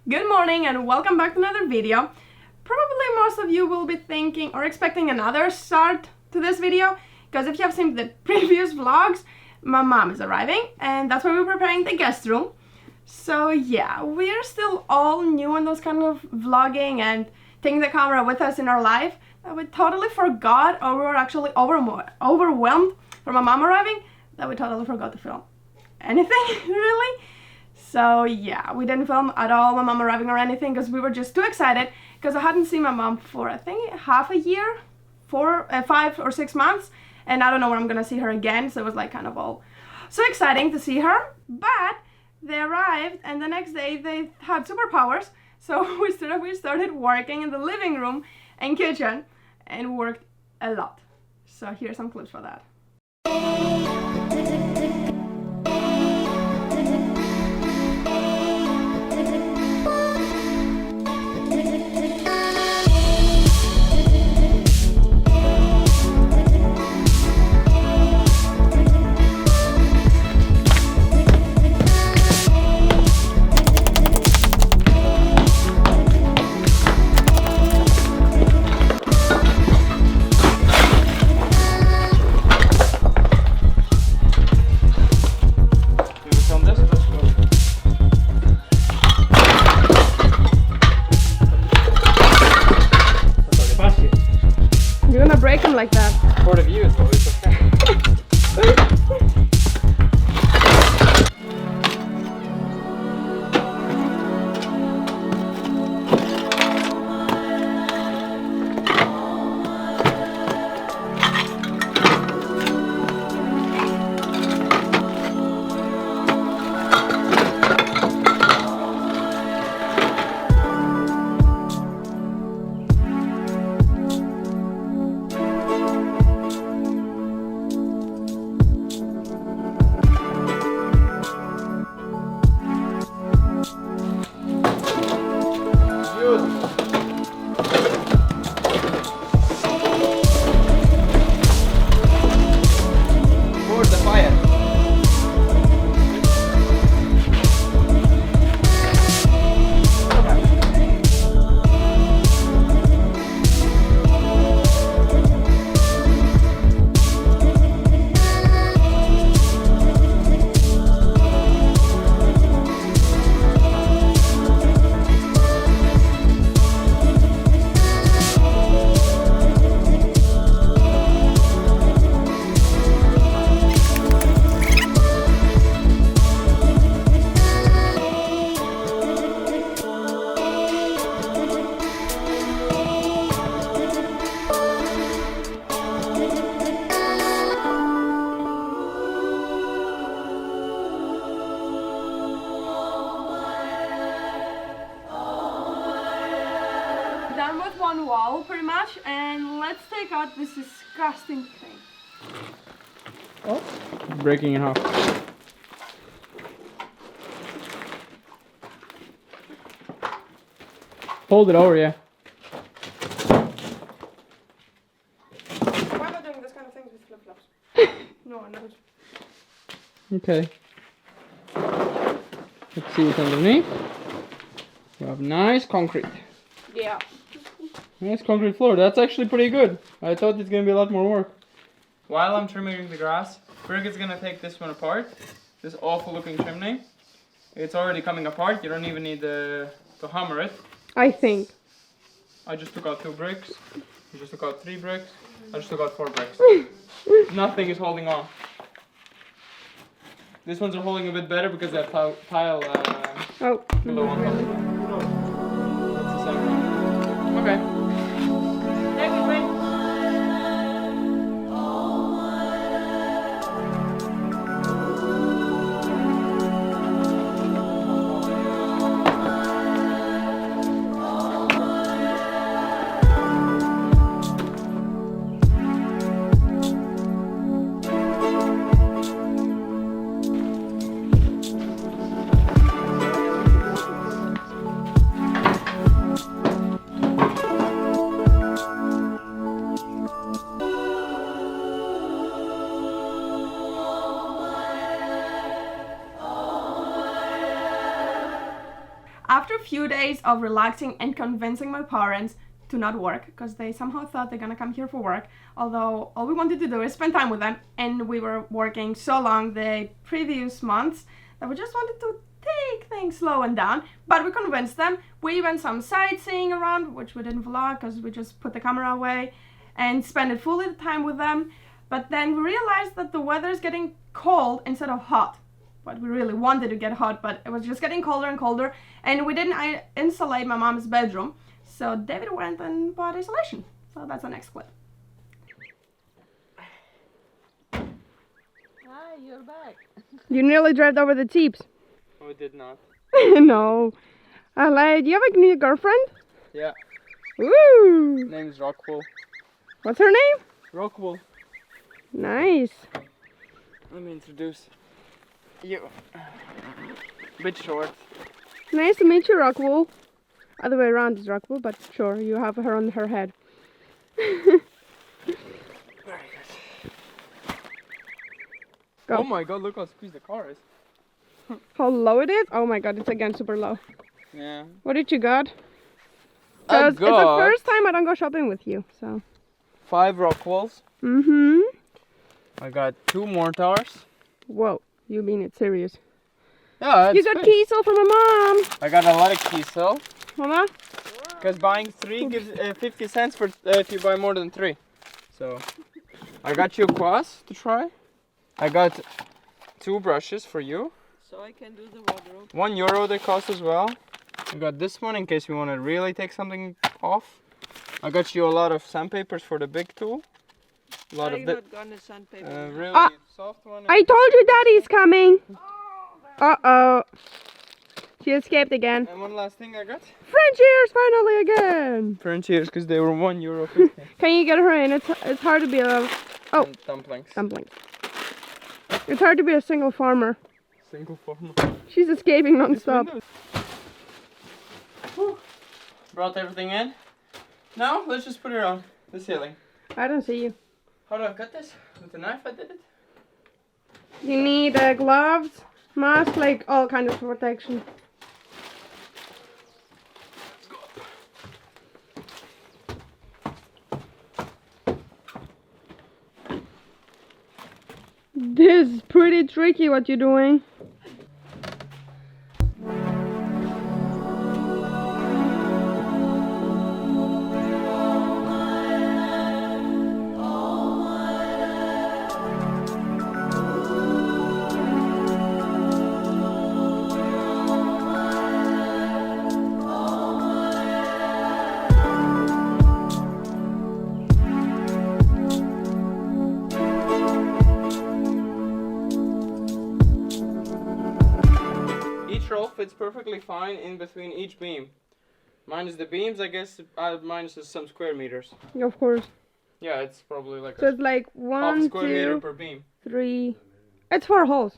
Good morning and welcome back to another video. Probably most of you will be thinking or expecting another start to this video, because if you have seen the previous vlogs, my mom is arriving and that's why we're preparing the guest room. So yeah, we're still all new in those kind of vlogging and taking the camera with us in our life that we totally forgot, or we were actually overwhelmed from my mom arriving that we totally forgot to film anything really. So yeah, we didn't film at all my mom arriving or anything because we were just too excited, because I hadn't seen my mom for I think half a year, 5 or 6 months, and I don't know when I'm gonna see her again, so it was like kind of all so exciting to see her. But they arrived and the next day they had superpowers, so we started working in the living room and kitchen and worked a lot. So here's some clips for that. You're gonna break them like that. For the view, so it's okay. Done with one wall pretty much, and let's take out this disgusting thing. Oh, breaking in half. Hold it over, yeah. Why am I doing this kind of things with flip-flops? No one knows. Okay. Let's see what's underneath. We have nice concrete. Yeah. Nice concrete floor. That's actually pretty good. I thought it's gonna be a lot more work. While I'm trimming the grass, Birgit's gonna take this one apart. This awful looking chimney. It's already coming apart. You don't even need to hammer it. I think. I just took out 2 bricks. I just took out 3 bricks. I just took out 4 bricks. Nothing is holding on. These ones are holding a bit better because they have tile below on top. That's the same one. Okay. after a few days of relaxing and convincing my parents to not work, because they somehow thought they're gonna come here for work, although all we wanted to do is spend time with them, and we were working so long the previous months that we just wanted to take things slow and down, but we convinced them. We went some sightseeing around, which we didn't vlog because we just put the camera away and spent fully the time with them. But then we realized that the weather is getting cold instead of hot. But we really wanted to get hot, but it was just getting colder and colder, and we didn't insulate my mom's bedroom. So David went and bought insulation. So that's the next clip. Hi, you're back. You nearly drove over the Jeeps. Oh, I did not. No. Do you have a new girlfriend? Yeah. Ooh. Name's Rockwell. What's her name? Rockwell. Nice. Let me introduce you. Bit short. Nice to meet you, Rockwell. Other way around is Rockwell, but sure, you have her on her head. Very good. Go. Oh my god, look how squeezed the car is. How low it is? Oh my god, it's again super low. Yeah. What did you got? I Because it's the got first time I don't go shopping with you, so. 5 Rockwells. Mm-hmm. I got 2 mortars. Whoa, you mean it serious. Yeah, You got Kiesel from my mom. I got a lot of Kiesel. Mama? Because buying 3 gives 50 cents for if you buy more than 3. So, I got you a kwas to try. I got 2 brushes for you. So I can do the wardrobe. €1 they cost as well. I got this one in case you want to really take something off. I got you a lot of sandpapers for the big tool. A lot I'm of not gonna sandpaper. really Ah, soft one. I told you Daddy's coming. Uh-oh. She escaped again. And one last thing I got. French ears finally again. French ears because they were €1.50. Can you get her in? It's hard to be a... Oh, And dumplings. dumplings. It's hard to be a single farmer. Single farmer. She's escaping non-stop. Brought everything in. Now let's just put it on the ceiling. I don't see you. How do I cut this? With a knife I did it. You need gloves, mask, like all kinds of protection. This is pretty tricky what you're doing. Each roll fits perfectly fine in between each beam. Minus the beams, I guess, minus some square meters. Of course. Yeah, it's probably like So a it's like half 1, square meter 2, per beam. 3. It's 4 holes.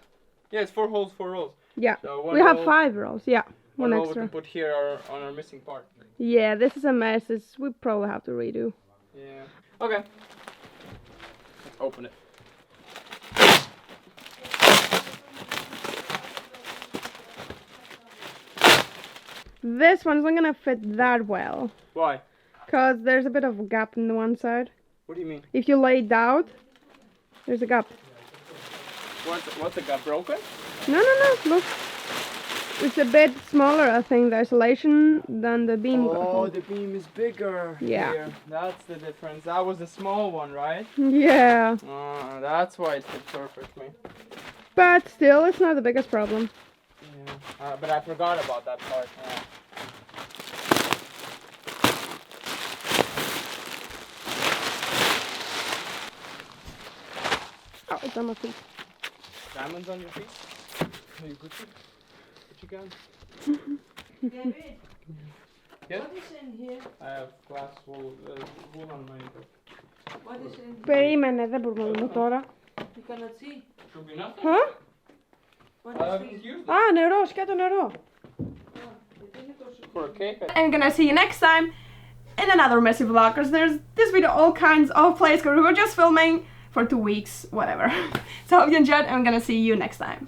Yeah, it's 4 holes, 4 rolls. Yeah. So one We have roll- 5 rolls. Yeah. One roll we extra. can put here on our missing part. Yeah, this is a mess. We probably have to redo. Yeah. Okay. Let's open it. This one's not gonna fit that well. Why? Because there's a bit of a gap in the one side. What do you mean? If you lay it out, there's a gap. What's it got broken? No, look. It's a bit smaller, I think, the isolation than the beam. Oh, the beam is bigger. Yeah. Here. That's the difference. That was the small one, right? Yeah. That's why it fit perfectly. But still, it's not the biggest problem. Yeah. But I forgot about that part. Yeah. Oh, it's on my feet. Diamonds on your feet? Are you Gucci? Gucci gun? David, Yeah? what is in here? I have glass wool on my foot. What is in here? Περίμενε, δεν μπορούμε να δούμε τώρα. You cannot see. Should be nothing. Huh? What I is haven't this? used it Α, νερό, σκέτο νερό. for a cake. And I'm gonna see you next time in another messy vlog, because there's this video all kinds of places because we were just filming for 2 weeks, whatever. So hope you enjoyed, and I'm gonna see you next time.